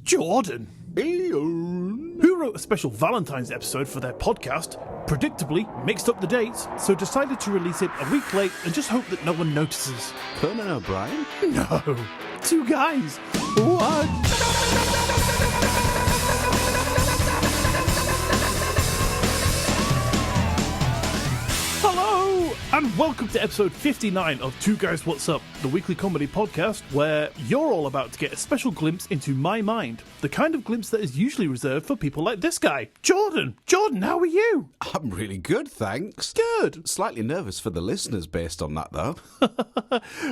Jordan, Iain. who wrote a special Valentine's episode for their podcast, predictably mixed up the dates, so decided to release it a week late and just hope that no one notices. Conan O'Brien? No, two guys. What? Hello, and welcome to episode 59 of Two Guys What's Up, the weekly comedy podcast where you're all about to get a special glimpse into my mind, the kind of glimpse that is usually reserved for people like this guy, Jordan. Jordan, how are you? I'm really good, thanks. Good. Slightly nervous for the listeners based on that, though.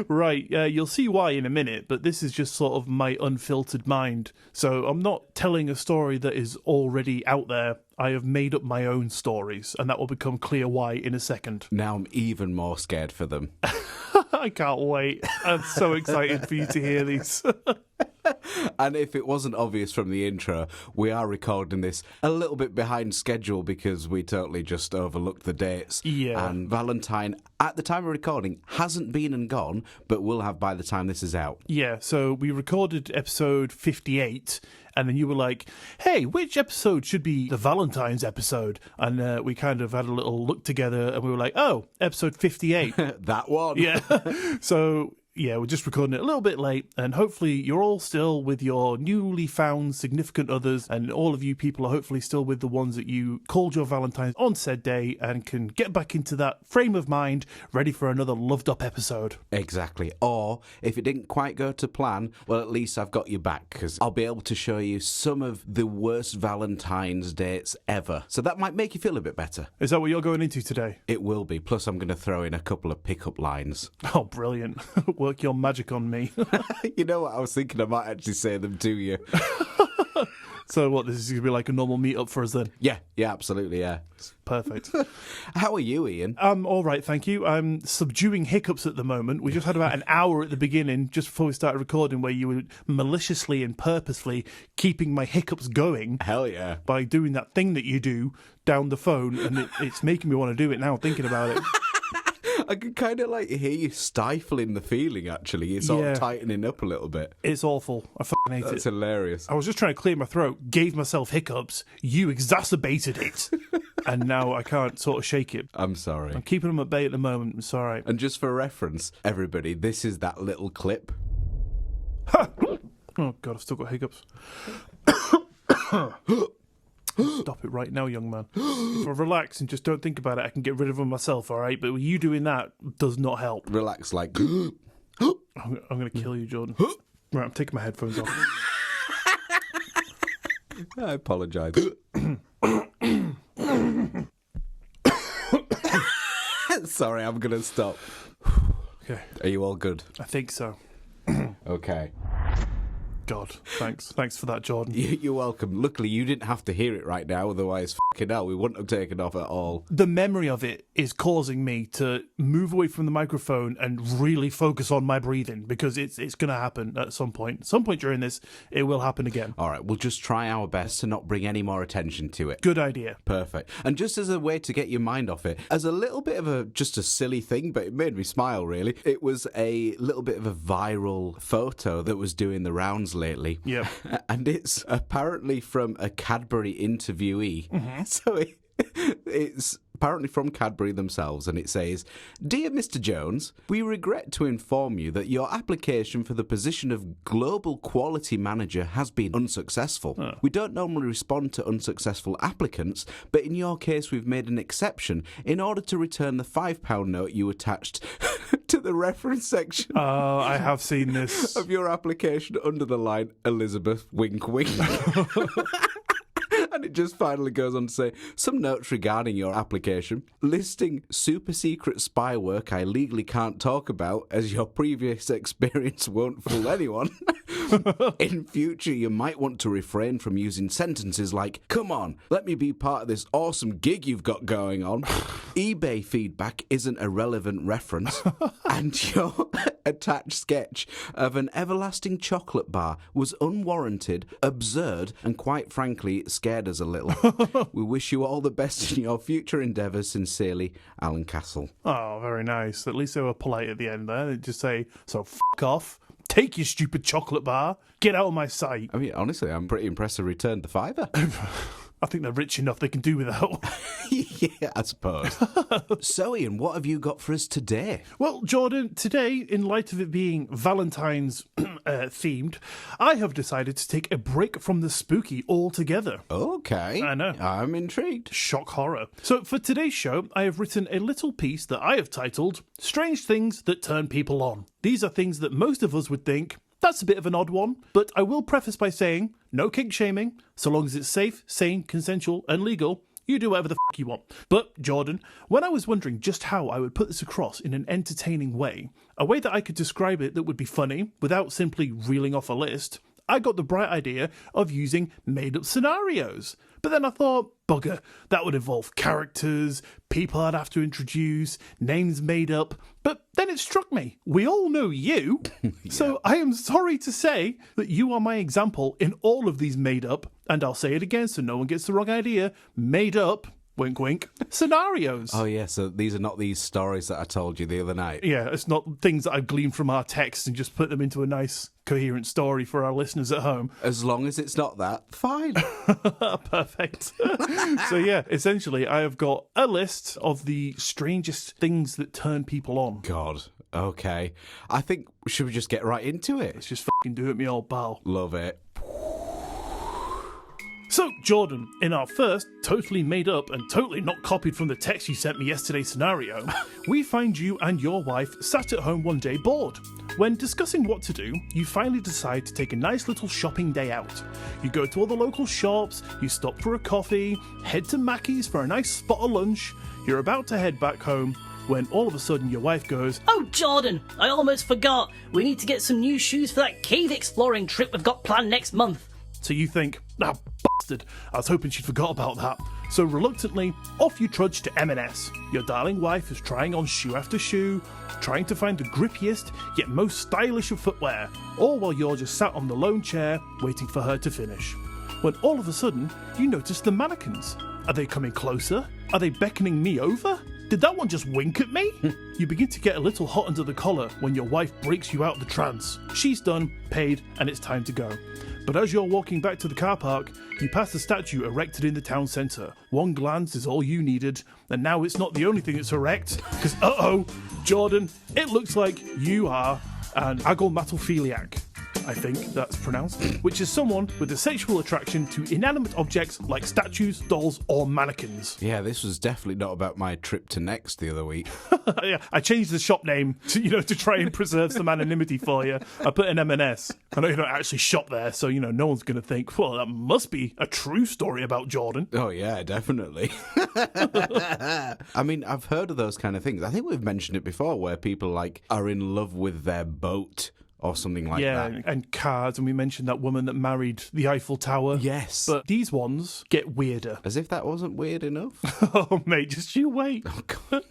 Right, you'll see why in a minute, but this is just sort of my unfiltered mind. So I'm not telling a story that is already out there. I have made up my own stories, and that will become clear why in a second. Now I'm even more scared for them. I can't wait. I'm so excited for you to hear these. And if it wasn't obvious from the intro, we are recording this a little bit behind schedule because we totally just overlooked the dates. Yeah. And Valentine, at the time of recording, hasn't been and gone, but will have by the time this is out. Yeah, so we recorded episode 58, and then you were like, hey, which episode should be the Valentine's episode? And we kind of had a little look together, and we were like, oh, episode 58. That one. Yeah. So, yeah, we're just recording it a little bit late, and hopefully you're all still with your newly found significant others, and all of you people are hopefully still with the ones that you called your Valentine's on said day and can get back into that frame of mind, ready for another loved up episode. Exactly. Or, if it didn't quite go to plan, well, at least I've got you back, because I'll be able to show you some of the worst Valentine's dates ever. So that might make you feel a bit better. Is that what you're going into today? It will be. Plus, I'm going to throw in a couple of pickup lines. Oh, brilliant. Work your magic on me. You know what? I was thinking I might actually say them to you. So what, this is going to be like a normal meet-up for us then? Yeah, absolutely, yeah. Perfect. How are you, Iain? I'm all right, thank you. I'm subduing hiccups at the moment. We just had about an hour at the beginning, just before we started recording, where you were maliciously and purposely keeping my hiccups going. Hell yeah. By doing that thing that you do down the phone, and it's making me want to do it now, thinking about it. I can kind of like hear you stifling the feeling, actually. It's all tightening up a little bit. It's awful. I fucking hate it. That's hilarious. I was just trying to clear my throat, gave myself hiccups, you exacerbated it, and now I can't sort of shake it. I'm sorry. I'm keeping them at bay at the moment. It's all right. And just for reference, everybody, this is that little clip. Ha! Oh, God, I've still got hiccups. Stop it right now, young man. If I relax and just don't think about it, I can get rid of them myself, all right? But you doing that does not help. Relax like... I'm going to kill you, Jordan. Right, I'm taking my headphones off. I apologise. Sorry, I'm going to stop. Okay. Are you all good? I think so. Okay. God, thanks. Thanks for that, Jordan. You're welcome. Luckily, you didn't have to hear it right now, otherwise, fucking hell, we wouldn't have taken off at all. The memory of it is causing me to move away from the microphone and really focus on my breathing, because it's going to happen at some point. Some point during this, it will happen again. All right, we'll just try our best to not bring any more attention to it. Good idea. Perfect. And just as a way to get your mind off it, as a little bit of just a silly thing, but it made me smile, really, it was a little bit of a viral photo that was doing the rounds lately. Yep. And it's apparently from a Cadbury interviewee. Mm-hmm. So it's apparently from Cadbury themselves, and it says, "Dear Mr. Jones, we regret to inform you that your application for the position of Global Quality Manager has been unsuccessful. Oh. We don't normally respond to unsuccessful applicants, but in your case we've made an exception in order to return the £5 note you attached to the reference section Oh, I have seen this. of your application under the line, Elizabeth, wink, wink." And it just finally goes on to say, "Some notes regarding your application. Listing super secret spy work I legally can't talk about, as your previous experience won't fool anyone. In future, you might want to refrain from using sentences like, 'Come on, let me be part of this awesome gig you've got going on.' eBay feedback isn't a relevant reference. And your attached sketch of an everlasting chocolate bar was unwarranted, absurd, and quite frankly, scared us a little. We wish you all the best in your future endeavours. Sincerely, Alan Castle." Oh, very nice. At least they were polite at the end there. They just say, so f*** off. Take your stupid chocolate bar. Get out of my sight. I mean, honestly, I'm pretty impressed they returned the fiver. I think they're rich enough they can do without. Yeah, I suppose. So, Ian, what have you got for us today? Well, Jordan, today, in light of it being Valentine's themed, I have decided to take a break from the spooky altogether. Okay. I know. I'm intrigued. Shock horror. So for today's show, I have written a little piece that I have titled, Strange Things That Turn People On. These are things that most of us would think, that's a bit of an odd one, but I will preface by saying, no kink shaming, so long as it's safe, sane, consensual, and legal, you do whatever the f*** you want. But, Jordan, when I was wondering just how I would put this across in an entertaining way, a way that I could describe it that would be funny, without simply reeling off a list, I got the bright idea of using made-up scenarios. But then I thought, bugger, that would involve characters, people I'd have to introduce, names made up. But then it struck me, we all know you. Yeah. So I am sorry to say that you are my example in all of these made-up, and I'll say it again so no one gets the wrong idea, made-up, wink wink, scenarios. Oh, yeah, so these are not these stories that I told you the other night. Yeah, it's not things that I've gleaned from our text and just put them into a nice, coherent story for our listeners at home. As long as it's not that, fine. Perfect. So yeah, essentially I have got a list of the strangest things that turn people on. God, okay. I think, should we just get right into it? Let's just fucking do it, me old pal. Love it. So, Jordan, in our first totally made up and totally not copied from the text you sent me yesterday scenario, we find you and your wife sat at home one day bored. When discussing what to do, you finally decide to take a nice little shopping day out. You go to all the local shops, you stop for a coffee, head to Mackey's for a nice spot of lunch, you're about to head back home, when all of a sudden your wife goes, "Oh, Jordan, I almost forgot. We need to get some new shoes for that cave exploring trip we've got planned next month." So you think, bastard, I was hoping she'd forgot about that. So reluctantly, off you trudge to M&S. Your darling wife is trying on shoe after shoe, trying to find the grippiest yet most stylish of footwear, all while you're just sat on the lone chair waiting for her to finish. When all of a sudden, you notice the mannequins. Are they coming closer? Are they beckoning me over? Did that one just wink at me? You begin to get a little hot under the collar when your wife breaks you out of the trance. She's done, paid, and it's time to go. But as you're walking back to the car park, you pass the statue erected in the town centre. One glance is all you needed, and now it's not the only thing that's erect, because Jordan, it looks like you are an agomatophiliac. I think that's pronounced, which is someone with a sexual attraction to inanimate objects like statues, dolls, or mannequins. Yeah, this was definitely not about my trip to Next the other week. Yeah, I changed the shop name to try and preserve some anonymity for you. I put an M&S. I know you don't actually shop there, so no one's going to think, well, that must be a true story about Jordan. Oh yeah, definitely. I mean, I've heard of those kind of things. I think we've mentioned it before, where people are in love with their boat. Or something like that. Yeah, and cars, and we mentioned that woman that married the Eiffel Tower. Yes. But these ones get weirder. As if that wasn't weird enough. Oh, mate, just you wait. Oh, God.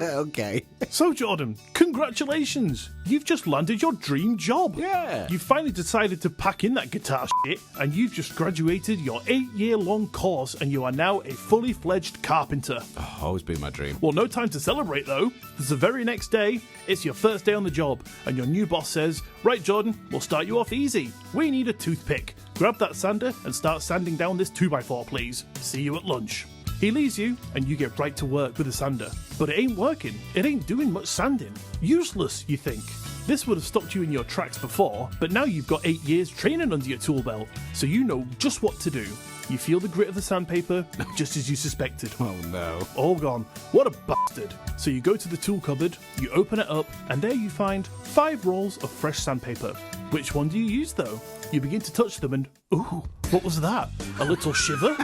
Okay. So, Jordan, congratulations. You've just landed your dream job. Yeah. You've finally decided to pack in that guitar shit, and you've just graduated your 8-year-long course, and you are now a fully fledged carpenter. Oh, always been my dream. Well, no time to celebrate, though. Because the very next day, it's your first day on the job, and your new boss says, "Right, Jordan, we'll start you off easy. We need a toothpick. Grab that sander and start sanding down this 2x4, please. See you at lunch." He leaves you, and you get right to work with the sander. But it ain't working. It ain't doing much sanding. Useless, you think. This would have stopped you in your tracks before, but now you've got 8 years training under your tool belt, so you know just what to do. You feel the grit of the sandpaper, just as you suspected. Oh no. All gone. What a bastard. So you go to the tool cupboard, you open it up, and there you find 5 rolls of fresh sandpaper. Which one do you use though? You begin to touch them and, ooh, what was that? A little shiver?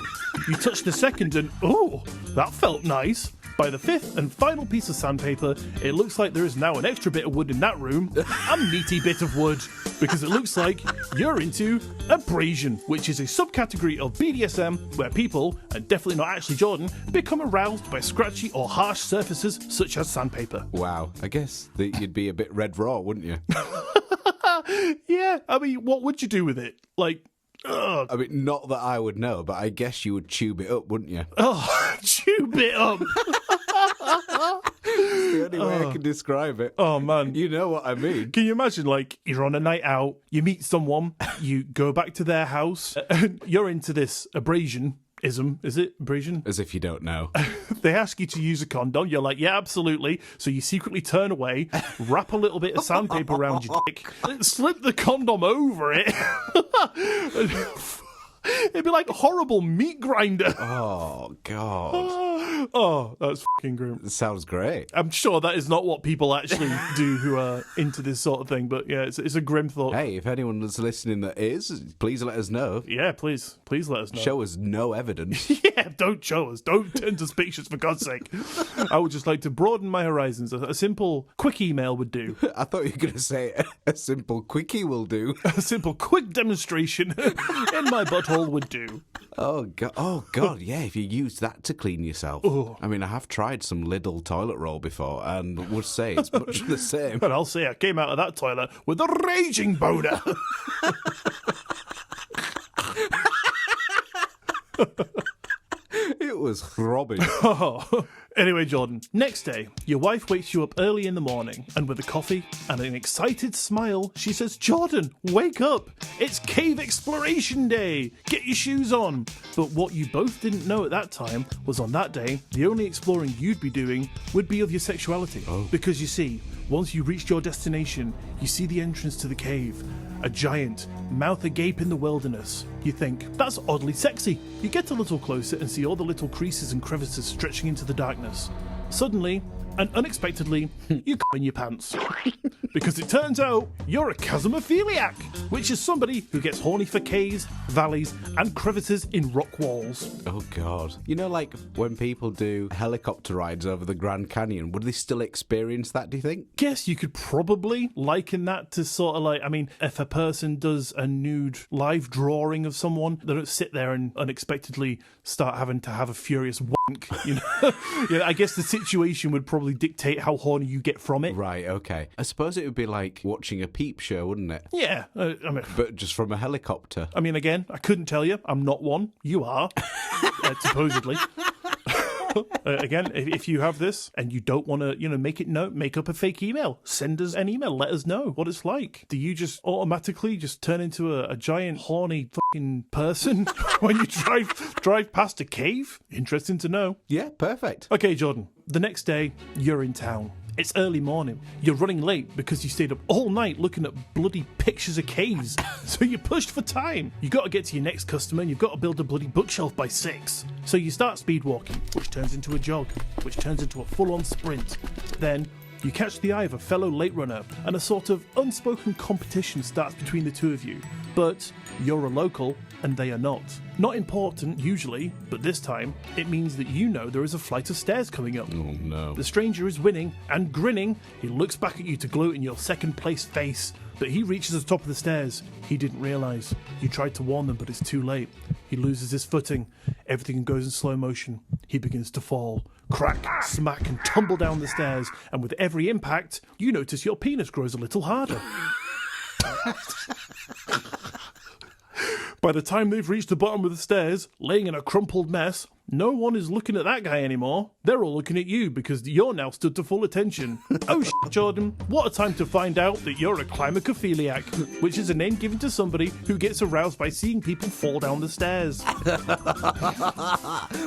You touch the second and, ooh, that felt nice. By the 5th and final piece of sandpaper, it looks like there is now an extra bit of wood in that room, a meaty bit of wood, because it looks like you're into abrasion, which is a subcategory of BDSM where people, and definitely not actually Jordan, become aroused by scratchy or harsh surfaces such as sandpaper. Wow, I guess that you'd be a bit red raw, wouldn't you? Yeah, I mean, what would you do with it? I mean, not that I would know, but I guess you would tube it up, wouldn't you? Oh, tube it up. the only way I can describe it. Oh, man. You know what I mean. Can you imagine, like, you're on a night out, you meet someone, you go back to their house, and you're into this abrasion-ism, is it? Abrasion? As if you don't know. They ask you to use a condom. You're like, yeah, absolutely. So you secretly turn away, wrap a little bit of sandpaper around your dick, slip the condom over it. It'd be like a horrible meat grinder. Oh, God. Oh, that's fucking grim. It sounds great. I'm sure that is not what people actually do who are into this sort of thing, but yeah, it's a grim thought. Hey, if anyone that's listening that is, please let us know. Yeah, please let us know. Show us no evidence. Yeah, don't show us. Don't turn suspicious, for God's sake. I would just like to broaden my horizons. A simple, quick email would do. I thought you were going to say a simple quickie will do. A simple, quick demonstration in my butthole would do. Oh God, yeah, if you use that to clean yourself. Oh. I mean, I have tried some Lidl toilet roll before and would say it's much the same. And I'll say I came out of that toilet with a raging boner. It was throbbing. Oh. Anyway, Jordan, next day, your wife wakes you up early in the morning, and with a coffee and an excited smile, she says, Jordan, wake up! It's Cave Exploration Day! Get your shoes on! But what you both didn't know at that time was on that day, the only exploring you'd be doing would be of your sexuality. Oh. Because you see, once you reached your destination, you see the entrance to the cave. A giant, mouth agape in the wilderness. You think, that's oddly sexy. You get a little closer and see all the little creases and crevices stretching into the darkness. Suddenly, and unexpectedly, you in your pants. Because it turns out you're a chasmophiliac, which is somebody who gets horny for caves, valleys, and crevices in rock walls. Oh, God. You know, like when people do helicopter rides over the Grand Canyon, would they still experience that, do you think? Guess you could probably liken that to sort of like, I mean, if a person does a nude live drawing of someone, they don't sit there and unexpectedly start having to have a furious wank, you know? Yeah, I guess the situation would probably dictate how horny you get from it. Right, okay. I suppose it would be like watching a peep show, wouldn't it? Yeah, I mean... But just from a helicopter. I mean, again, I couldn't tell you. I'm not one. You are, supposedly. Again, if you have this and you don't want to, make up a fake email, send us an email. Let us know what it's like. Do you just automatically just turn into a giant horny fucking person when you drive past a cave? Interesting to know. Yeah, perfect. Okay, Jordan. The next day, you're in town. It's early morning. You're running late because you stayed up all night looking at bloody pictures of caves. So you're pushed for time. You got to get to your next customer and you've got to build a bloody bookshelf by 6. So you start speed walking, which turns into a jog, which turns into a full-on sprint. Then you catch the eye of a fellow late runner and a sort of unspoken competition starts between the two of you. But you're a local and they are not. Not important, usually, but this time, it means that you know there is a flight of stairs coming up. Oh, no. The stranger is winning, and grinning, he looks back at you to gloat in your second-place face. But he reaches the top of the stairs. He didn't realise. You tried to warn them, but it's too late. He loses his footing. Everything goes in slow motion. He begins to fall. Crack, smack, and tumble down the stairs. And with every impact, you notice your penis grows a little harder. By the time they've reached the bottom of the stairs, laying in a crumpled mess, no one is looking at that guy anymore. They're all looking at you because you're now stood to full attention. Oh shit, Jordan, what a time to find out that you're a climacophiliac, which is a name given to somebody who gets aroused by seeing people fall down the stairs.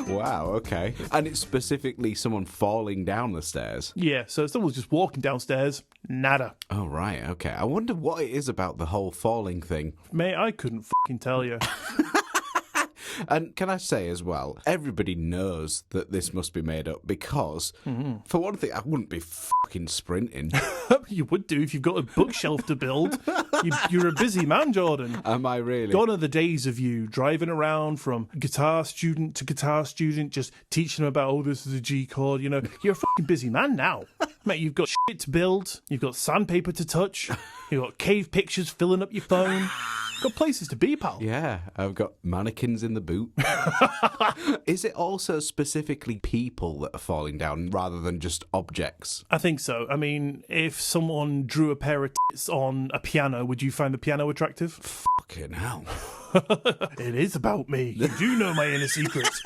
Wow, okay. And it's specifically someone falling down the stairs? Yeah, so if someone's just walking downstairs, nada. Oh, right, okay. I wonder what it is about the whole falling thing. Mate, I couldn't fucking tell you. And can I say as well, everybody knows that this must be made up because, for one thing, I wouldn't be fucking sprinting. You would do if you've got a bookshelf to build. You're a busy man, Jordan. Am I really? Gone are the days of you driving around from guitar student to guitar student, just teaching them about, oh, this is a G chord, you know. You're a fucking busy man now. Mate, you've got shit to build, you've got sandpaper to touch, you've got cave pictures filling up your phone. Got places to be, pal. Yeah, I've got mannequins in the boot. Is it also specifically people that are falling down rather than just objects? I think so. I mean, if someone drew a pair of tits on a piano, would you find the piano attractive? Fucking hell. It is about me. You do know my inner secrets.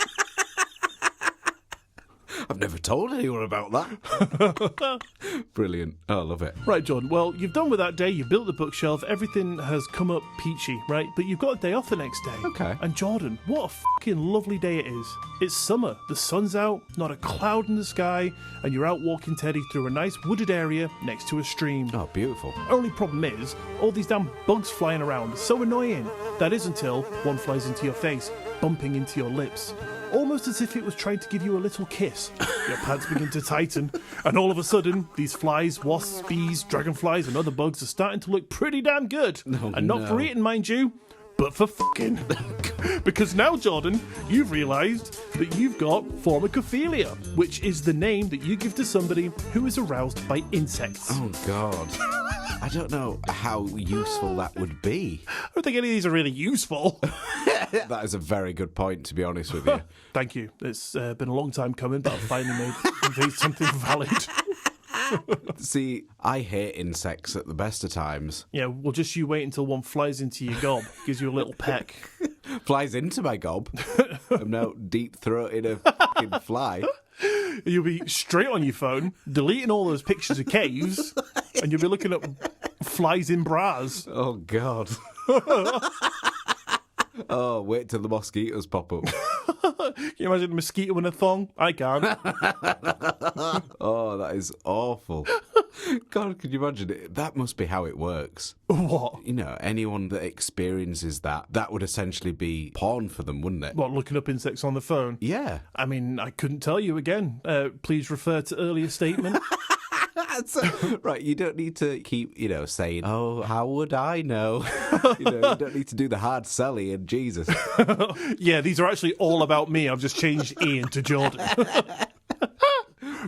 I've never told anyone about that. Brilliant. Oh, I love it. Right, Jordan, well, you've done with that day, you built the bookshelf, everything has come up peachy, right? But you've got a day off the next day. Okay. And Jordan, what a fucking lovely day it is. It's summer, the sun's out, not a cloud in the sky, and you're out walking Teddy through a nice wooded area next to a stream. Oh, beautiful. Only problem is, all these damn bugs flying around are so annoying. That is until one flies into your face, bumping into your lips. Almost as if it was trying to give you a little kiss. Your pants begin to tighten, and all of a sudden, these flies, wasps, bees, dragonflies, and other bugs are starting to look pretty damn good. And not for eating, mind you, but for fucking. Because now, Jordan, you've realised that you've got formicophilia, which is the name that you give to somebody who is aroused by insects. Oh, God. I don't know how useful that would be. I don't think any of these are really useful. That is a very good point, to be honest with you. Thank you. It's been a long time coming, but I've finally made something valid. See, I hate insects at the best of times. Yeah, well, just you wait until one flies into your gob, gives you a little peck. Flies into my gob. I'm now deep-throating a fucking fly. You'll be straight on your phone, deleting all those pictures of caves, and you'll be looking at flies in bras. Oh, God. Oh, wait till the mosquitoes pop up. Can you imagine a mosquito in a thong? I can't. Oh, that is awful. God, could you imagine it? That must be how it works. What? You know, anyone that experiences that would essentially be porn for them, wouldn't it? What, looking up insects on the phone? Yeah. I mean, I couldn't tell you again. Please refer to earlier statement. Right, you don't need to keep, saying, oh, how would I know? You don't need to do the hard selling, Jesus. Yeah, these are actually all about me. I've just changed Iain to Jordan.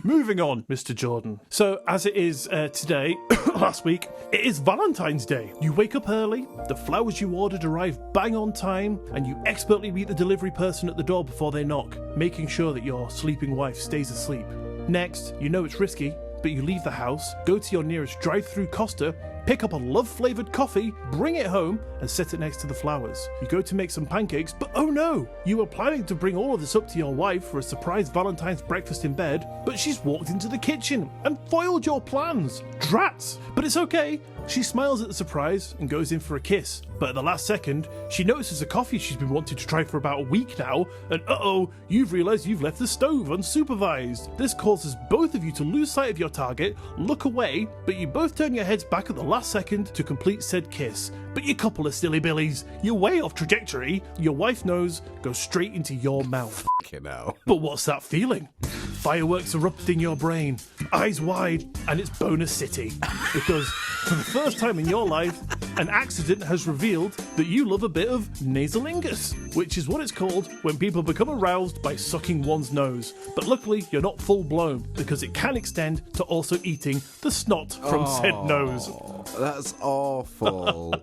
Moving on, Mr. Jordan. So, as it is today, last week, it is Valentine's Day. You wake up early, the flowers you ordered arrive bang on time, and you expertly meet the delivery person at the door before they knock, making sure that your sleeping wife stays asleep. Next, you know it's risky, but you leave the house, go to your nearest drive-through Costa, pick up a love-flavoured coffee, bring it home, and set it next to the flowers. You go to make some pancakes, but oh no! You were planning to bring all of this up to your wife for a surprise Valentine's breakfast in bed, but she's walked into the kitchen and foiled your plans. Drats! But it's okay. She smiles at the surprise and goes in for a kiss. But at the last second, she notices a coffee she's been wanting to try for about a week now, and uh-oh, you've realised you've left the stove unsupervised. This causes both of you to lose sight of your target, look away, but you both turn your heads back at the last second to complete said kiss. But you couple of silly billies, you're way off trajectory, your wife knows, goes straight into your mouth. Fucking hell. But what's that feeling? Fireworks erupt in your brain, eyes wide, and it's bonus city. Because for the first time in your life, an accident has revealed that you love a bit of nasolingus, which is what it's called when people become aroused by sucking one's nose. But luckily, you're not full blown, because it can extend to also eating the snot from said nose. That's awful.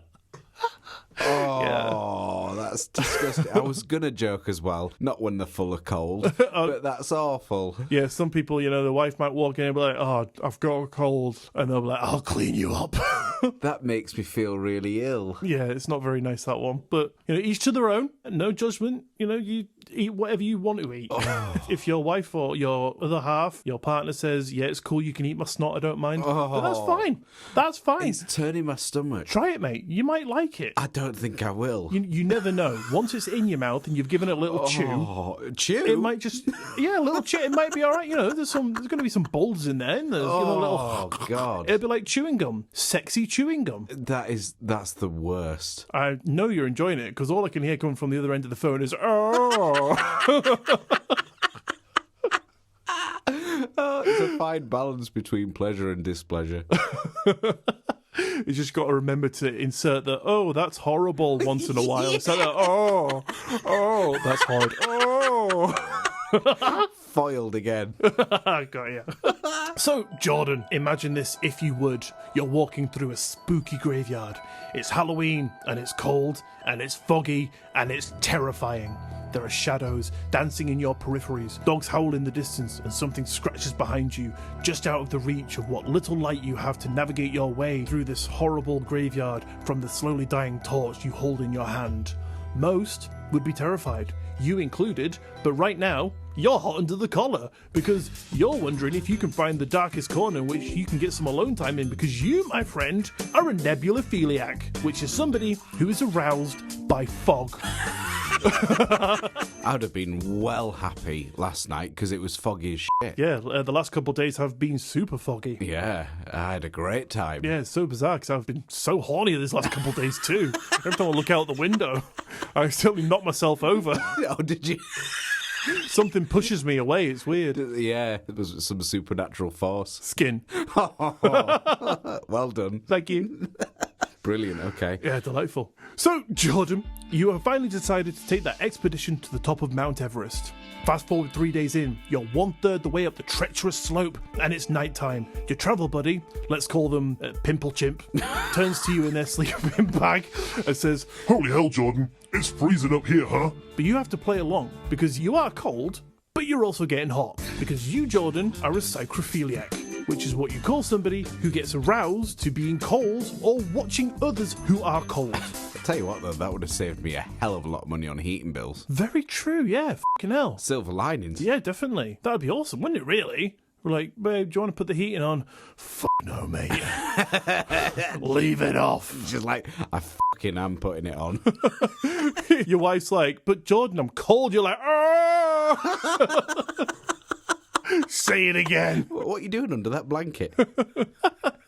Oh, that's disgusting. I was going to joke as well, not when they're full of cold, but that's awful. Yeah, some people, the wife might walk in and be like, oh, I've got a cold. And they'll be like, I'll clean you up. That makes me feel really ill. Yeah, it's not very nice, that one. But, each to their own, no judgment. You eat whatever you want to eat. Oh. If your wife or your other half, your partner says, yeah, it's cool, you can eat my snot, I don't mind. But that's fine. That's fine. It's turning my stomach. Try it, mate. You might like it. I don't think I will. You never know. Once it's in your mouth and you've given it a little Chew? it might just, a little chew. It might be all right. There's going to be some boulders in there. And there's a little, God. It'll be like chewing gum. Sexy chewing gum. That's the worst. I know you're enjoying it because all I can hear coming from the other end of the phone is, oh. It's a fine balance between pleasure and displeasure. You just got to remember to insert the, oh, that's horrible once in a while. Instead of, oh, that's horrid. Oh. Foiled again. Got you. So, Jordan, imagine this if you would. You're walking through a spooky graveyard. It's Halloween, and it's cold, and it's foggy, and it's terrifying. There are shadows dancing in your peripheries, dogs howl in the distance, and something scratches behind you, just out of the reach of what little light you have to navigate your way through this horrible graveyard from the slowly dying torch you hold in your hand. Most would be terrified, you included, but right now, you're hot under the collar because you're wondering if you can find the darkest corner in which you can get some alone time in because you, my friend, are a nebulophiliac, which is somebody who is aroused by fog. I'd have been well happy last night because it was foggy as shit. Yeah, the last couple of days have been super foggy. Yeah, I had a great time. Yeah, it's so bizarre because I've been so horny this last couple of days too. Every time I look out the window, I certainly knock myself over. Oh, did you? Something pushes me away. It's weird. Yeah, it was some supernatural force. Skin. Well done. Thank you. Brilliant, okay. Yeah, delightful. So, Jordan, you have finally decided to take that expedition to the top of Mount Everest. Fast forward 3 days in, you're 1/3 the way up the treacherous slope, and it's nighttime. Your travel buddy, let's call them Pimple Chimp, turns to you in their sleeping bag and says, Holy hell, Jordan. It's freezing up here, huh? but you have to play along, because you are cold, but you're also getting hot. Because you, Jordan, are a psychrophiliac, which is what you call somebody who gets aroused to being cold or watching others who are cold. Tell you what, though, that would have saved me a hell of a lot of money on heating bills. Very true, yeah, fucking hell. Silver linings. Yeah, definitely. That'd be awesome, wouldn't it, really? We're like, babe, do you want to put the heating on? Fuck no, mate. Leave it off. Just like, I fucking am putting it on. Your wife's like, but Jordan, I'm cold. You're like, oh! Say it again. What are you doing under that blanket?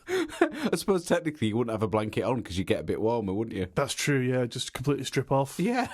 I suppose technically you wouldn't have a blanket on because you get a bit warmer, wouldn't you? That's true, yeah, just completely strip off. Yeah.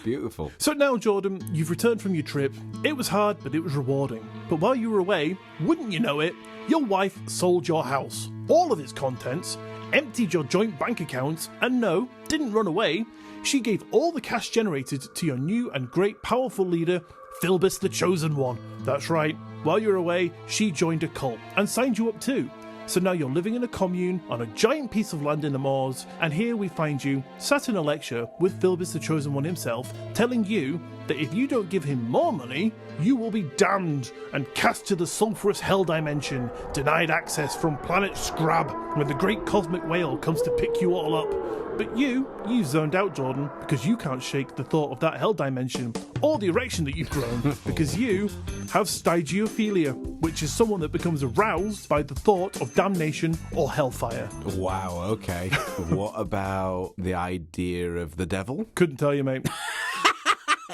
Beautiful. So now, Jordan, you've returned from your trip. It was hard, but it was rewarding. But while you were away, wouldn't you know it, your wife sold your house, all of its contents, emptied your joint bank accounts, and no, didn't run away. She gave all the cash generated to your new and great powerful leader, Philbus the Chosen One. That's right, while you were away, she joined a cult and signed you up too. So now you're living in a commune on a giant piece of land in the moors, and here we find you sat in a lecture with Philbus the Chosen One himself, telling you that if you don't give him more money, you will be damned and cast to the sulphurous hell dimension, denied access from planet Scrab when the great cosmic whale comes to pick you all up. But you zoned out, Jordan, because you can't shake the thought of that hell dimension or the erection that you've grown, because you have stygiophilia, which is someone that becomes aroused by the thought of damnation or hellfire. Wow, okay. What about the idea of the devil? Couldn't tell you, mate.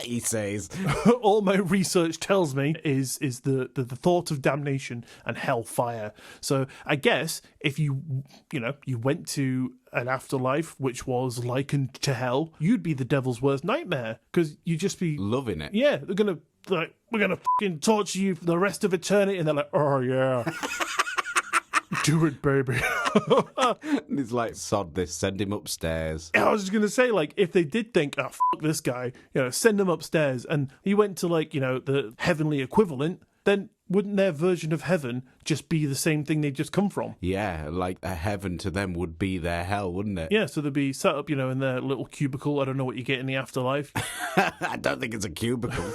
He says. All my research tells me is the thought of damnation and hellfire. So I guess if you went to an afterlife which was likened to hell, you'd be the devil's worst nightmare because you'd just be Loving it. Yeah, we're gonna fucking torture you for the rest of eternity, and they're like, oh yeah. Do it, baby. And he's like, sod this, send him upstairs. I was just going to say, like, if they did think, oh, fuck this guy, send him upstairs, and he went to, like, the heavenly equivalent, then wouldn't their version of heaven just be the same thing they'd just come from? Yeah, like a heaven to them would be their hell, wouldn't it? Yeah, so they'd be set up, in their little cubicle. I don't know what you get in the afterlife. I don't think it's a cubicle.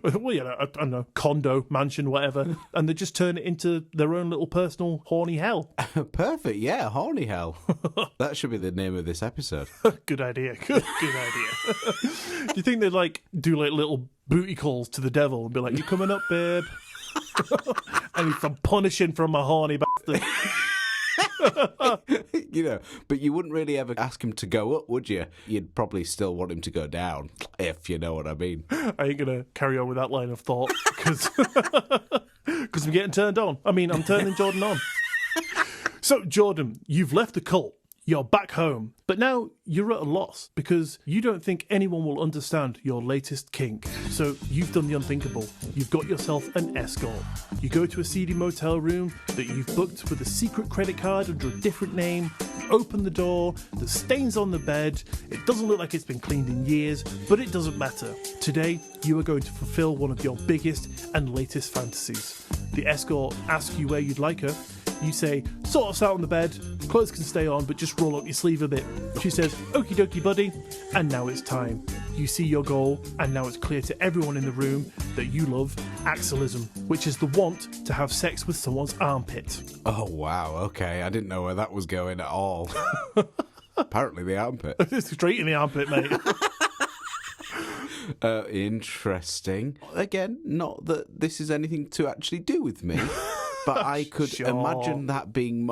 Well, I don't know, condo, mansion, whatever. And they just turn it into their own little personal horny hell. Perfect, yeah, horny hell. That should be the name of this episode. Good idea. Good idea. Do you think they'd do little booty calls to the devil and be like, you coming up, babe? I need some punishing from my horny bastard. But you wouldn't really ever ask him to go up, would you? You'd probably still want him to go down, if you know what I mean. I ain't gonna carry on with that line of thought because I'm getting turned on. I mean, I'm turning Jordan on. So, Jordan, you've left the cult. You're back home, but now you're at a loss because you don't think anyone will understand your latest kink. So you've done the unthinkable. You've got yourself an escort. You go to a seedy motel room that you've booked with a secret credit card under a different name. You open the door, the stains on the bed. It doesn't look like it's been cleaned in years, but it doesn't matter. Today, you are going to fulfill one of your biggest and latest fantasies. The escort asks you where you'd like her. You say, sort us out on the bed, clothes can stay on, but just roll up your sleeve a bit. She says, okie dokie, buddy, and now it's time. You see your goal, and now it's clear to everyone in the room that you love axillism, which is the want to have sex with someone's armpit. Oh, wow, okay, I didn't know where that was going at all. Apparently the armpit. Straight in the armpit, mate. Interesting. Again, not that this is anything to actually do with me. But I could Sure. imagine that being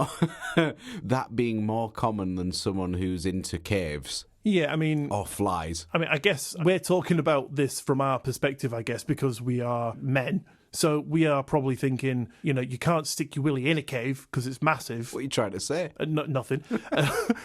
more common than someone who's into caves Yeah, I mean, or flies. I guess we're talking about this from our perspective, I guess, because we are men. So we are probably thinking, you can't stick your willy in a cave because it's massive. What are you trying to say? Nothing.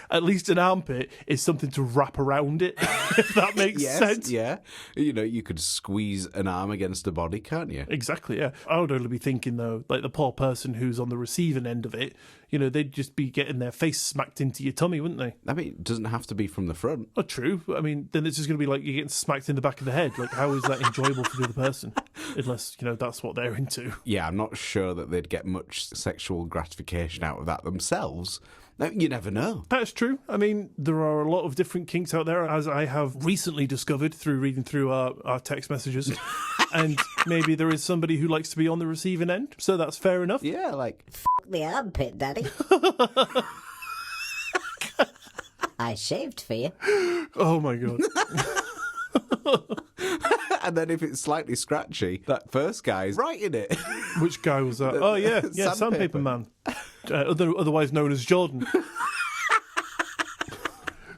At least an armpit is something to wrap around it, if that makes sense. Yeah. You could squeeze an arm against a body, can't you? Exactly, yeah. I would only be thinking, though, like the poor person who's on the receiving end of it, they'd just be getting their face smacked into your tummy, wouldn't they? I mean, it doesn't have to be from the front. Oh, true. I mean, then it's just going to be like you're getting smacked in the back of the head. Like, how is that enjoyable for the other person? Unless, that's what they're into. Yeah, I'm not sure that they'd get much sexual gratification out of that themselves. Now, you never know. That's true. I mean, there are a lot of different kinks out there, as I have recently discovered through reading through our text messages. And maybe there is somebody who likes to be on the receiving end, so that's fair enough. Yeah, like... The armpit, Daddy. I shaved for you. Oh, my God. And then if it's slightly scratchy, that first guy's right in it. Which guy was that? Oh, yeah, Sandpaper Man. Otherwise known as Jordan.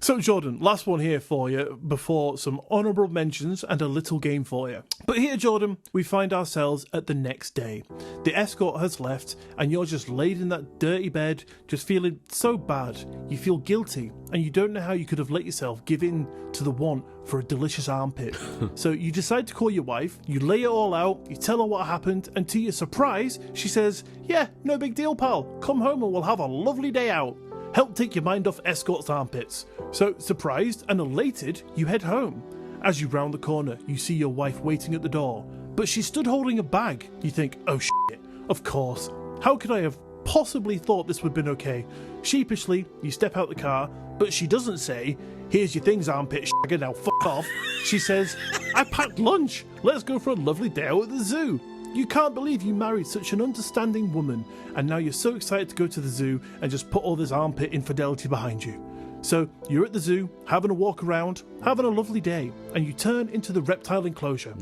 So, Jordan, last one here for you before some honourable mentions and a little game for you. But here, Jordan, we find ourselves at the next day. The escort has left and you're just laid in that dirty bed, just feeling so bad. You feel guilty and you don't know how you could have let yourself give in to the want for a delicious armpit. So you decide to call your wife, you lay it all out, you tell her what happened, and to your surprise, she says, "Yeah, no big deal, pal. Come home and we'll have a lovely day out. Help take your mind off escort's armpits." So, surprised and elated, you head home. As you round the corner, you see your wife waiting at the door, but she stood holding a bag. You think, oh shit, of course. How could I have possibly thought this would have been okay? Sheepishly, you step out the car, but she doesn't say, "Here's your things, armpit shagger, now fuck off." She says, "I packed lunch. Let's go for a lovely day out at the zoo." You can't believe you married such an understanding woman, and now you're so excited to go to the zoo and just put all this armpit infidelity behind you. So you're at the zoo, having a walk around, having a lovely day, and you turn into the reptile enclosure.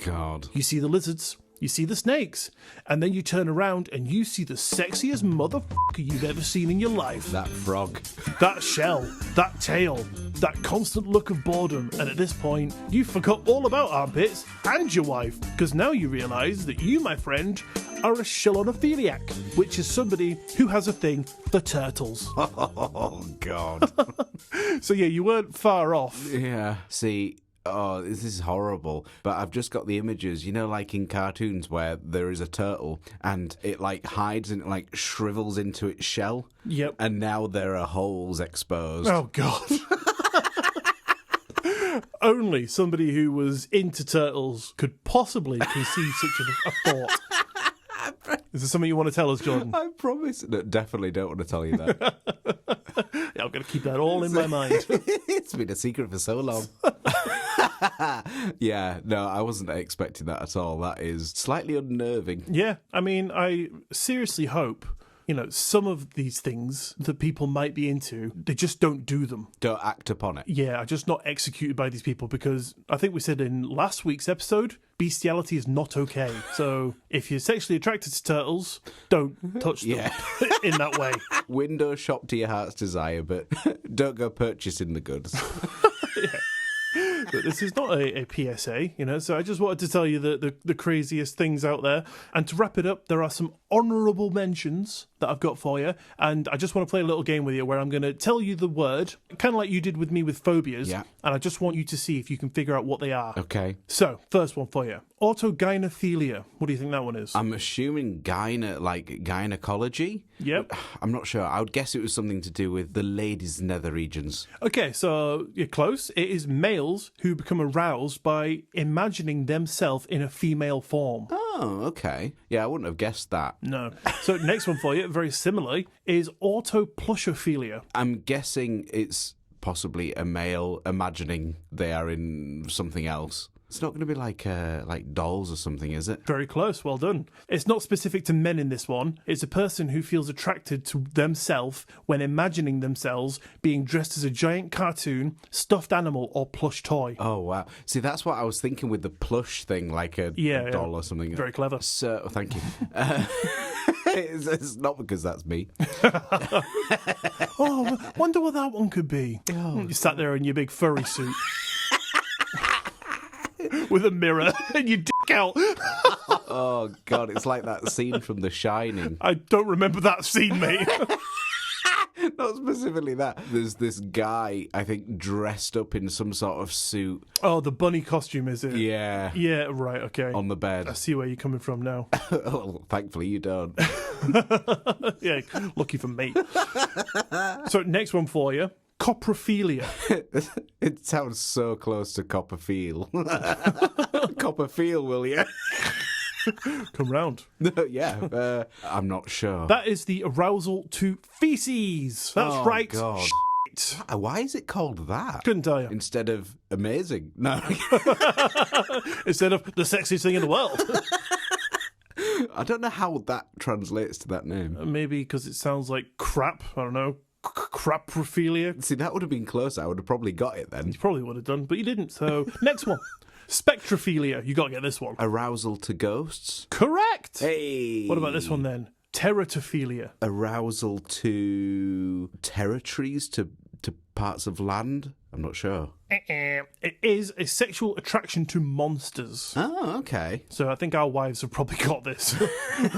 God. You see the lizards, you see the snakes, and then you turn around and you see the sexiest motherfucker you've ever seen in your life. That frog. That shell, that tail, that constant look of boredom, and at this point, you forgot all about armpits and your wife, because now you realise that you, my friend, are a shallonophiliac, which is somebody who has a thing for turtles. Oh, God. So yeah, you weren't far off. Yeah. See... Oh, this is horrible. But I've just got the images, like in cartoons where there is a turtle and it hides and it shrivels into its shell. Yep. And now there are holes exposed. Oh, God. Only somebody who was into turtles could possibly conceive such a thought. Is there something you want to tell us, Jordan? I promise. No, definitely don't want to tell you that. Yeah, I'm going to keep that all in my mind. It's been a secret for so long. Yeah, no, I wasn't expecting that at all. That is slightly unnerving. Yeah, I mean, I seriously hope, some of these things that people might be into, they just don't do them. Don't act upon it. Yeah, are just not executed by these people, because I think we said in last week's episode, bestiality is not okay. So if you're sexually attracted to turtles, don't touch them in that way. Window shop to your heart's desire, but don't go purchasing the goods. But this is not a PSA, so I just wanted to tell you the craziest things out there. And to wrap it up, there are some honourable mentions that I've got for you, and I just want to play a little game with you where I'm going to tell you the word, kind of like you did with me with phobias, and I just want you to see if you can figure out what they are. Okay. So, first one for you. Autogynephilia. What do you think that one is? I'm assuming gynecology? Yep. I'm not sure. I would guess it was something to do with the ladies' nether regions. Okay, so you're close. It is males who become aroused by imagining themselves in a female form. Oh, okay. Yeah, I wouldn't have guessed that. No. So next one for you, very similarly, is autoplushophilia. I'm guessing it's possibly a male imagining they are in something else. It's not going to be like dolls or something, is it? Very close, well done. It's not specific to men in this one. It's a person who feels attracted to themselves when imagining themselves being dressed as a giant cartoon, stuffed animal, or plush toy. Oh, wow. See, that's what I was thinking with the plush thing, like a doll or something. Very clever. So, thank you. It's not because that's me. Oh, wonder what that one could be. Oh. You sat there in your big furry suit. With a mirror and you dick out. Oh, God, it's like that scene from The Shining. I don't remember that scene, mate. Not specifically that. There's this guy, I think, dressed up in some sort of suit. Oh, the bunny costume, is it? Yeah. Yeah, right, okay. On the bed. I see where you're coming from now. Oh, thankfully you don't. Yeah, lucky for me. So, next one for you. Coprophilia. It sounds so close to Copperfield. Copperfield, will you? Come round. Yeah, I'm not sure. That is the arousal to feces. That's right. God. Shit. Why is it called that? Couldn't tell you. Instead of amazing. No. Instead of the sexiest thing in the world. I don't know how that translates to that name. Maybe because it sounds like crap. I don't know. Craprophilia. See, that would have been close. I would have probably got it then. You probably would have done, but you didn't. So, next one. Spectrophilia. You got to get this one. Arousal to ghosts? Correct. Hey. What about this one then? Teratophilia. Arousal to territories, to parts of land? I'm not sure. It is a sexual attraction to monsters. Oh, okay. So I think our wives have probably got this.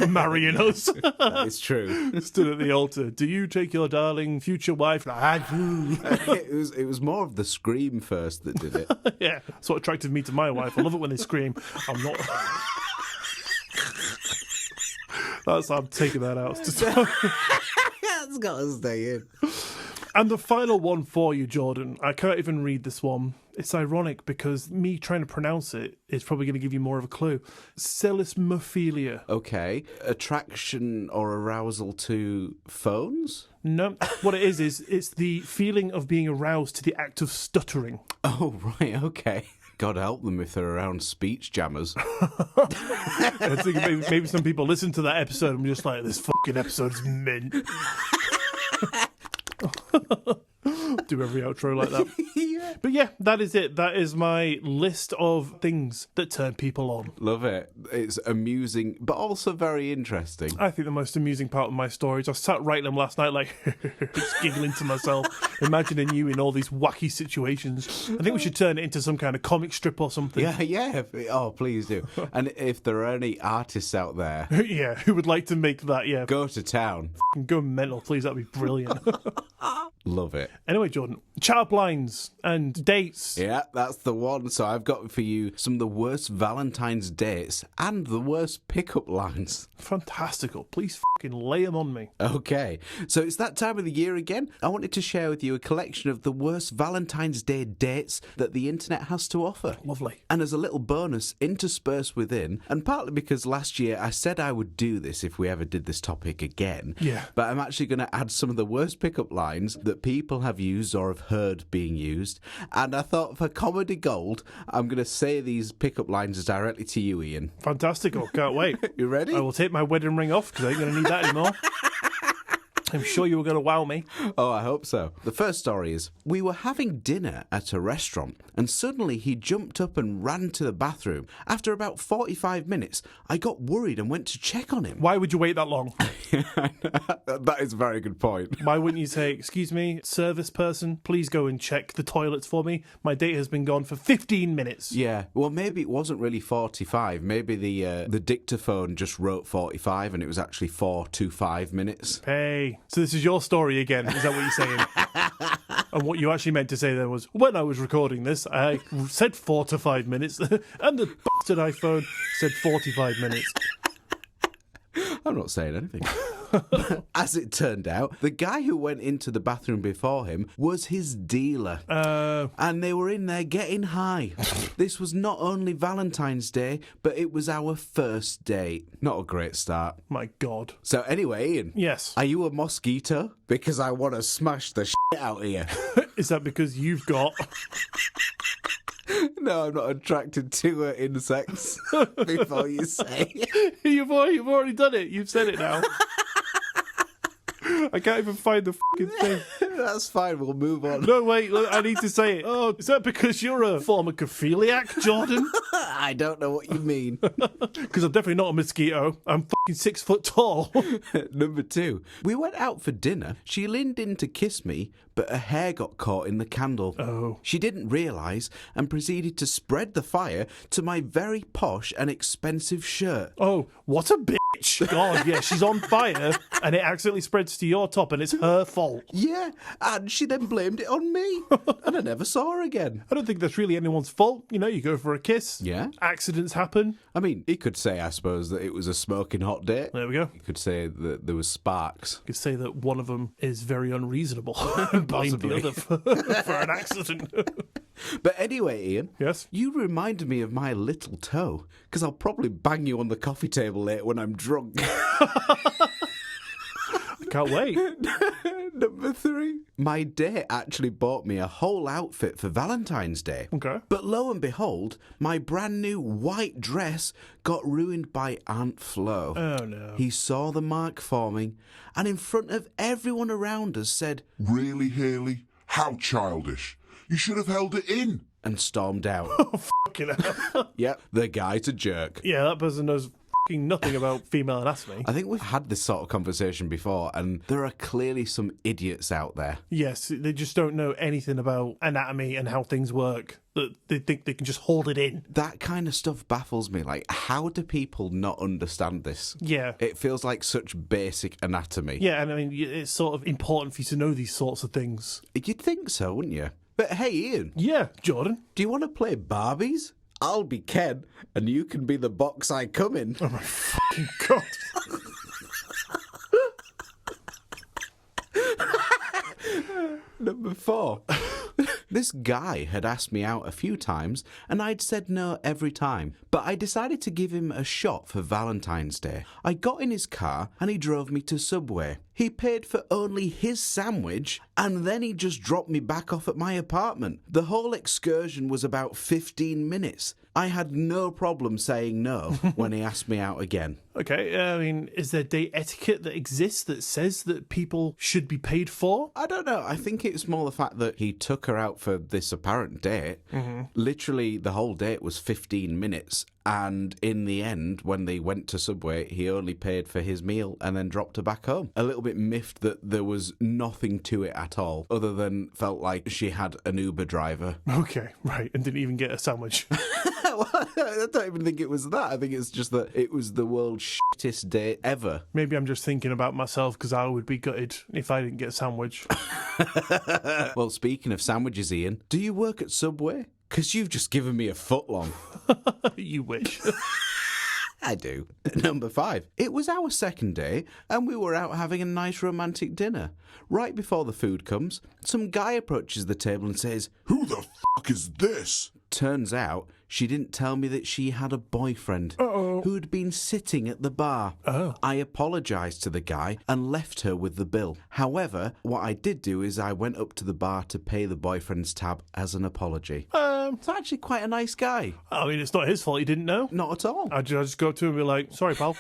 Marrying us. That is true. Stood at the altar. Do you take your darling future wife? I do. It was more of the scream first that did it. Yeah, that's what attracted me to my wife. I love it when they scream. I'm taking that out. That's got to stay in. And the final one for you, Jordan. I can't even read this one. It's ironic because me trying to pronounce it is probably going to give you more of a clue. Celismophilia. Okay. Attraction or arousal to phones? No. What it is it's the feeling of being aroused to the act of stuttering. Oh, right, okay. God help them if they're around speech jammers. I think maybe some people listen to that episode and just like, this fucking episode's mint. Do every outro like that. Yeah. But yeah, that is it. That is my list of things that turn people on. Love it. It's amusing, but also very interesting. I think the most amusing part of my stories, I sat writing them last night like, just giggling to myself, imagining you in all these wacky situations. I think we should turn it into some kind of comic strip or something. Yeah. Oh, please do. And if there are any artists out there, Yeah, who would like to make that, yeah. go to town. Go mental, please. That'd be brilliant. Love it. Anyway, Jordan, chat lines and dates. Yeah, that's the one. So I've got for you some of the worst Valentine's dates and the worst pickup lines. Fantastical. Please fucking lay them on me. Okay, so it's that time of the year again. I wanted to share with you a collection of the worst Valentine's Day dates that the internet has to offer. Lovely. And as a little bonus interspersed within, and partly because last year I said I would do this if we ever did this topic again. Yeah. But I'm actually going to add some of the worst pickup lines that people have used or have heard being used. And I thought for comedy gold, I'm going to say these pickup lines directly to you, Ian. Fantastical. Can't wait. You ready? I will take my wedding ring off because I ain't going to need that anymore. I'm sure you were going to wow me. Oh, I hope so. The first story is, we were having dinner at a restaurant and suddenly he jumped up and ran to the bathroom. After about 45 minutes, I got worried and went to check on him. Why would you wait that long? That is a very good point. Why wouldn't you say, excuse me, service person, please go and check the toilets for me. My date has been gone for 15 minutes. Yeah, well, maybe it wasn't really 45. Maybe the dictaphone just wrote 45 and it was actually 4 to 5 minutes. Hey, so this is your story again, is that what you're saying? And what you actually meant to say then was, when I was recording this, I said 4 to 5 minutes, and the bastard iPhone said 45 minutes. I'm not saying anything. As it turned out, the guy who went into the bathroom before him was his dealer. And they were in there getting high. This was not only Valentine's Day, but it was our first date. Not a great start. My God. So anyway, Ian. Yes. Are you a mosquito? Because I want to smash the shit out of you. Is that because you've got... No, I'm not attracted to insects. Before you say. You've already done it. You've said it now. I can't even find the fucking thing. That's fine, we'll move on. No, wait, look, I need to say it. Oh, is that because you're a former cophiliac, Jordan? I don't know what you mean. Because I'm definitely not a mosquito. I'm fucking 6 foot tall. Number 2. We went out for dinner. She leaned in to kiss me, but her hair got caught in the candle. Oh. She didn't realise and proceeded to spread the fire to my very posh and expensive shirt. Oh, what a bitch. God, yeah, she's on fire and it accidentally spreads to your top and it's her fault. Yeah, and she then blamed it on me. And I never saw her again. I don't think that's really anyone's fault. You know, you go for a kiss. Yeah. Accidents happen. I mean, he could say, I suppose, that it was a smoking hot date. There we go. He could say that there was sparks. You could say that one of them is very unreasonable and blame the other for an accident. But anyway, Ian. Yes? You reminded me of my little toe, because I'll probably bang you on the coffee table later when I'm drunk. Can't wait. Number 3. My date actually bought me a whole outfit for Valentine's Day. Okay. But lo and behold, my brand new white dress got ruined by Aunt Flo. Oh, no. He saw the mark forming and in front of everyone around us said, Really, Haley? How childish. You should have held it in. and stormed out. Fucking hell. Yep, the guy's a jerk. Yeah, that person knows fucking nothing about female anatomy. I think we've had this sort of conversation before, and there are clearly some idiots out there. Yes, they just don't know anything about anatomy and how things work. That they think they can just hold it in. That kind of stuff baffles me. Like, how do people not understand this? Yeah. It feels like such basic anatomy. Yeah, and I mean, it's sort of important for you to know these sorts of things. You'd think so, wouldn't you? But hey, Ian, Yeah, Jordan. do you want to play Barbies? I'll be Ken, and you can be the box I come in. Oh my fucking God. Number 4. This guy had asked me out a few times, and I'd said no every time. But I decided to give him a shot for Valentine's Day. I got in his car, and he drove me to Subway. He paid for only his sandwich, and then he just dropped me back off at my apartment. The whole excursion was about 15 minutes. I had no problem saying no when he asked me out again. Okay, I mean, is there date etiquette that exists that says that people should be paid for? I don't know. I think it's more the fact that he took her out for this apparent date. Mm-hmm. Literally, the whole date was 15 minutes. And in the end, when they went to Subway, he only paid for his meal and then dropped her back home. A little bit miffed that there was nothing to it at all, other than felt like she had an Uber driver. Okay, right, and didn't even get a sandwich. I don't even think it was that. I think it's just that it was the world's shittest date ever. Maybe I'm just thinking about myself because I would be gutted if I didn't get a sandwich. Well, speaking of sandwiches, Ian, do you work at Subway? Because you've just given me a footlong. You wish. I do. Number 5. It was our second day, and we were out having a nice romantic dinner. Right before the food comes, some guy approaches the table and says, Who the fuck is this? Turns out she didn't tell me that she had a boyfriend who had been sitting at the bar. Oh. I apologised to the guy and left her with the bill. However, what I did do is I went up to the bar to pay the boyfriend's tab as an apology. It's actually quite a nice guy. I mean, it's not his fault he didn't know. Not at all. I'd just go to him and be like, sorry, pal.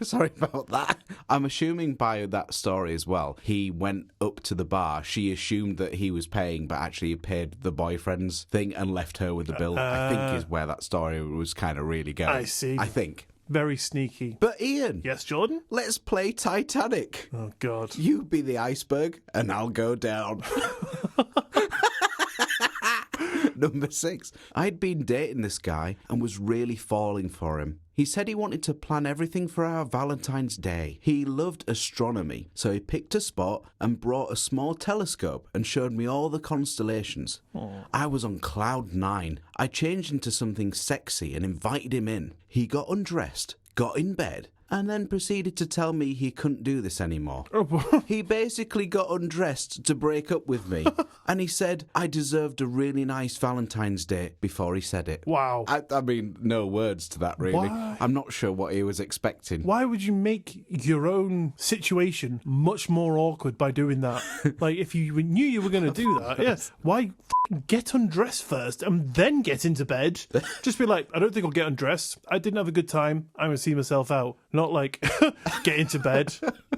Sorry about that. I'm assuming by that story as well, he went up to the bar. She assumed that he was paying, but actually he paid the boyfriend's thing and left her with the bill. I think is where that story was kind of really going. I see. I think. Very sneaky. But Ian. Yes, Jordan? Let's play Titanic. Oh, God. You be the iceberg and I'll go down. Number 6. I'd been dating this guy and was really falling for him. He said he wanted to plan everything for our Valentine's Day. He loved astronomy, so he picked a spot and brought a small telescope and showed me all the constellations. I was on cloud 9. I changed into something sexy and invited him in. He got undressed, got in bed, and then proceeded to tell me he couldn't do this anymore. Oh, He basically got undressed to break up with me, and he said I deserved a really nice Valentine's Day before he said it. wow. I mean, no words to that, really. Why? I'm not sure what he was expecting. Why would you make your own situation much more awkward by doing that? Like, if you knew you were going to do that, yes. Why get undressed first and then get into bed? Just be like, I don't think I'll get undressed. I didn't have a good time. I'm going to see myself out. Not like, get into bed,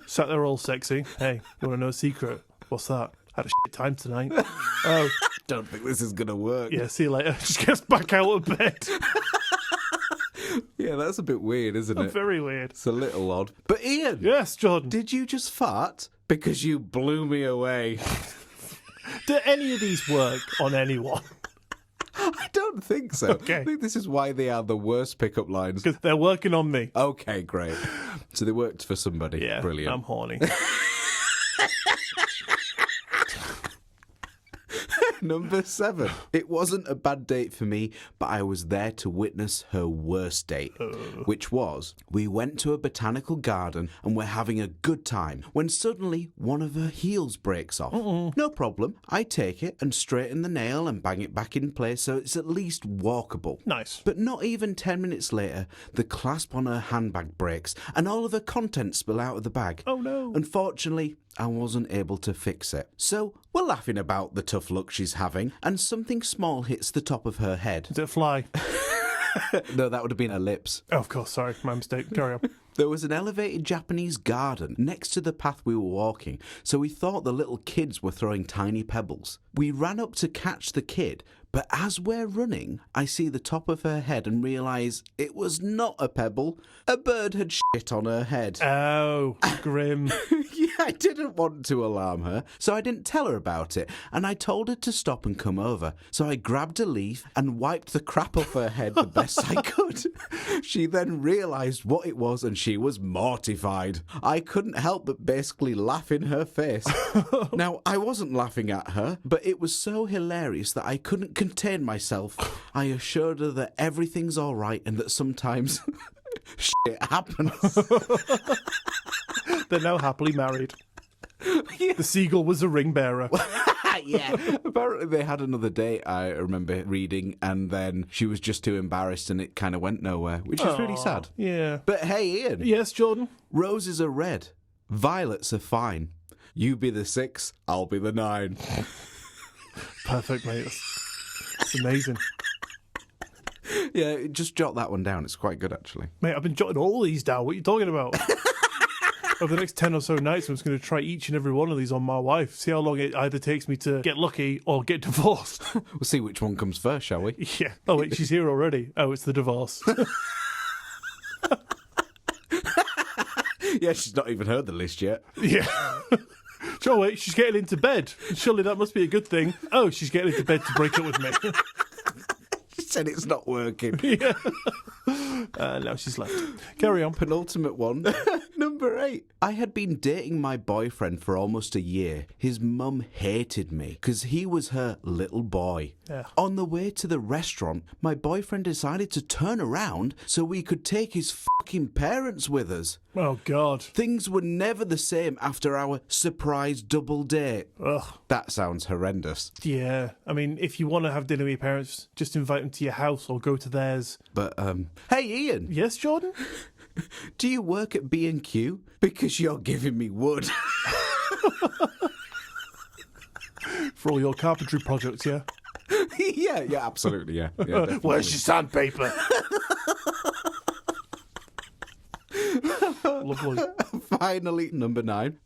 sat there all sexy. Hey, you want to know a secret? What's that? Had a shit time tonight. Oh, Don't think this is going to work. yeah, see you later. Just gets back out of bed. Yeah, that's a bit weird, isn't it? Very weird. It's a little odd. But Ian, Yes, Jordan. did you just fart? Because you blew me away. Do any of these work on anyone? I don't think so. Okay. I think this is why they are the worst pickup lines. Because they're working on me. Okay, great. So they worked for somebody. Yeah, Brilliant. I'm horny. Number 7. It wasn't a bad date for me, but I was there to witness her worst date, which was we went to a botanical garden and we're having a good time when suddenly one of her heels breaks off. No problem. I take it and straighten the nail and bang it back in place so it's at least walkable. Nice. But not even 10 minutes later, the clasp on her handbag breaks and all of her contents spill out of the bag. Oh, no. Unfortunately, I wasn't able to fix it. So we're laughing about the tough luck she's having, and something small hits the top of her head. Did it fly? No, that would have been her lips. Oh, of course, sorry. My mistake. Carry on. There was an elevated Japanese garden next to the path we were walking, so we thought the little kids were throwing tiny pebbles. We ran up to catch the kid, but as we're running, I see the top of her head and realise it was not a pebble. A bird had shit on her head. Oh, grim. Yeah, I didn't want to alarm her, so I didn't tell her about it, and I told her to stop and come over. So I grabbed a leaf and wiped the crap off her head the best I could. She then realised what it was and she was mortified. I couldn't help but basically laugh in her face. Now, I wasn't laughing at her, but it was so hilarious that I couldn't contain myself. I assured her that everything's all right and that sometimes shit happens. They're now happily married. Yeah. The seagull was a ring bearer. Yeah. Apparently they had another date, I remember reading, and then she was just too embarrassed and it kind of went nowhere, which is really sad. Yeah. But hey, Ian, Yes, Jordan? roses are red, violets are fine. You be the 6, I'll be the 9. Perfect, mate. It's amazing. Yeah, just jot that one down. It's quite good, actually. Mate, I've been jotting all these down. What are you talking about? Over the next 10 or so nights, I'm just going to try each and every one of these on my wife. See how long it either takes me to get lucky or get divorced. We'll see which one comes first, shall we? Yeah. Oh, wait, she's here already. Oh, it's the divorce. Yeah, she's not even heard the list yet. Yeah. Oh, wait, she's getting into bed. Surely that must be a good thing. Oh, she's getting into bed to break up with me. She said it's not working. Yeah. Now she's left. Carry on. Penultimate one. Number 8. I had been dating my boyfriend for almost a year. His mum hated me because he was her little boy. Yeah. On the way to the restaurant, my boyfriend decided to turn around so we could take his fucking parents with us. Oh, God. Things were never the same after our surprise double date. Ugh. That sounds horrendous. Yeah. I mean, if you want to have dinner with your parents, just invite them to your house or go to theirs. But, hey Ian, Yes, Jordan? do you work at B&Q? Because you're giving me wood. For all your carpentry projects, yeah? yeah, absolutely, yeah. Definitely. Where's your sandpaper? Lovely. Finally, number 9.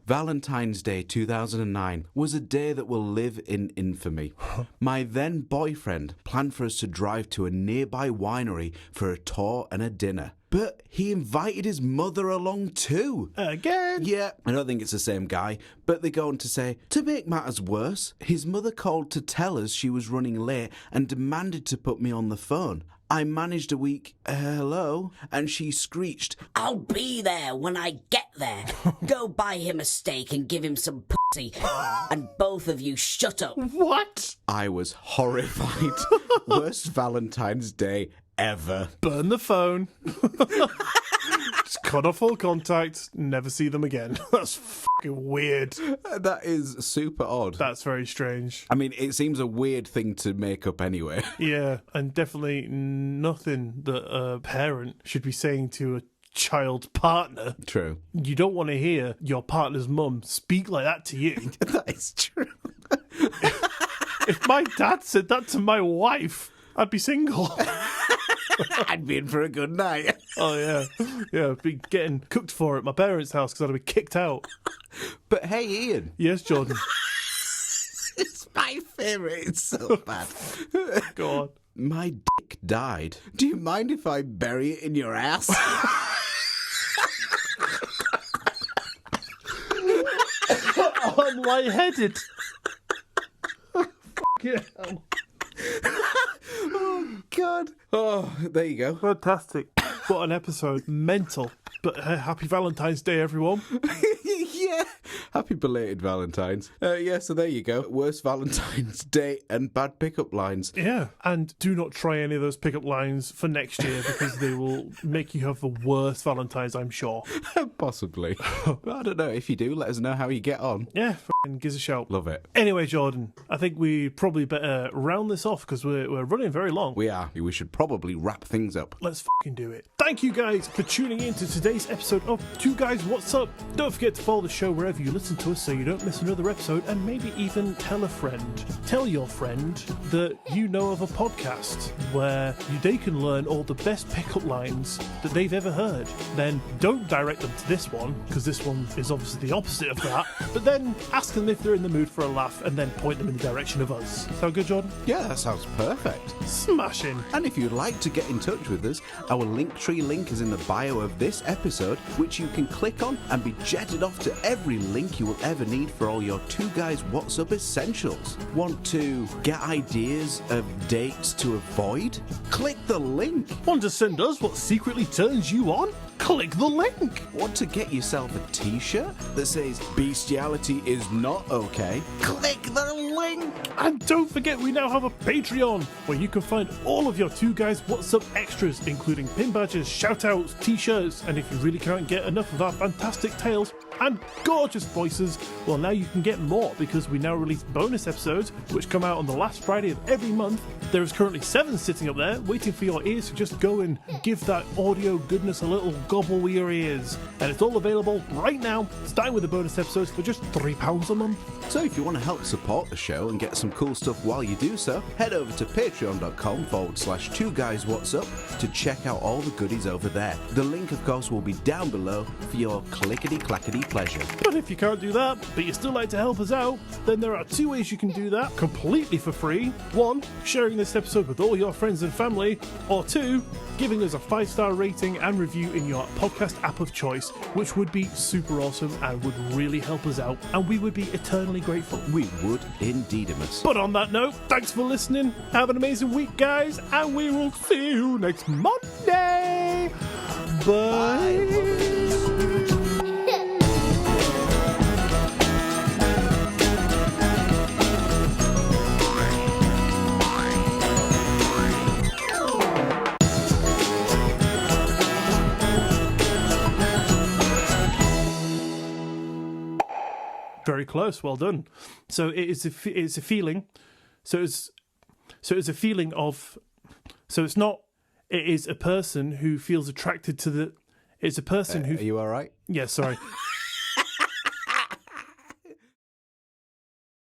Valentine's Day 2009 was a day that will live in infamy. My then boyfriend planned for us to drive to a nearby winery for a tour and a dinner. But he invited his mother along too. Again? Yeah, I don't think it's the same guy, but they go on to say, to make matters worse, his mother called to tell us she was running late and demanded to put me on the phone. I managed a weak hello, and she screeched, I'll be there when I get there. Go buy him a steak and give him some pussy. And both of you shut up. What? I was horrified. Worst Valentine's Day ever. Burn the phone. Just cut off all contact, never see them again. That's fucking weird. That is super odd. That's very strange. I mean, it seems a weird thing to make up anyway. Yeah, and definitely nothing that a parent should be saying to a child partner. True. You don't want to hear your partner's mum speak like that to you. That is true. If my dad said that to my wife, I'd be single. I'd be in for a good night. Oh, yeah. Yeah, I'd be getting cooked for at my parents' house because I'd be kicked out. But hey, Ian. Yes, Jordan. It's my favourite. It's so bad. Go on. My dick died. Do you mind if I bury it in your ass? I'm lightheaded. Fuck yeah. Oh, God. Oh, there you go. Fantastic. What an episode. Mental. But happy Valentine's Day, everyone. Yeah. Happy belated Valentine's. Yeah, so there you go. Worst Valentine's Day and bad pickup lines. Yeah. And do not try any of those pickup lines for next year because they will make you have the worst Valentine's, I'm sure. Possibly. I don't know. If you do, let us know how you get on. Yeah, gives a shout. Love it. Anyway, Jordan, I think we probably better round this off because we're running very long. We are. We should probably wrap things up. Let's fucking do it. Thank you guys for tuning in to today's episode of Two Guys What's Up. Don't forget to follow the show wherever you listen to us so you don't miss another episode, and maybe even tell a friend. Tell your friend that you know of a podcast where they can learn all the best pickup lines that they've ever heard. Then don't direct them to this one, because this one is obviously the opposite of that, but then ask them if they're in the mood for a laugh and then point them in the direction of us. Sound good, Jordan? Yeah, that sounds perfect. Smashing. And if you'd like to get in touch with us, our Linktree link is in the bio of this episode, which you can click on and be jetted off to every link you will ever need for all your Two Guys What's Up essentials. Want to get ideas of dates to avoid? Click the link. Want to send us what secretly turns you on? Click the link. Want to get yourself a t-shirt that says bestiality is not okay? Click the link. And don't forget, we now have a Patreon where you can find all of your Two Guys What's Up extras, including pin badges, shout-outs, t-shirts, and if you really can't get enough of our fantastic tales and gorgeous voices, well, now you can get more because we now release bonus episodes which come out on the last Friday of every month. There is currently 7 sitting up there waiting for your ears to just go and give that audio goodness a little gobble with your ears, and it's all available right now, starting with the bonus episodes for just £3 a month. So if you want to help support the show and get some cool stuff while you do so, head over to patreon.com/2guyswhatsup to check out all the goodies over there. The link, of course, will be down below for your clickety-clackety pleasure. But if you can't do that, but you still like to help us out, then there are 2 ways you can do that completely for free. 1, sharing this episode with all your friends and family, or 2, giving us a 5-star rating and review in your podcast app of choice, which would be super awesome and would really help us out, and we would be eternally grateful. We would indeedimus. But on that note, thanks for listening, have an amazing week, guys, and we will see you next Monday. Bye. Very close. Well done. So it's a feeling. So it's a feeling of. So it's not. It is a person who feels attracted to the. It's a person who. Are you all right? Yeah. Sorry.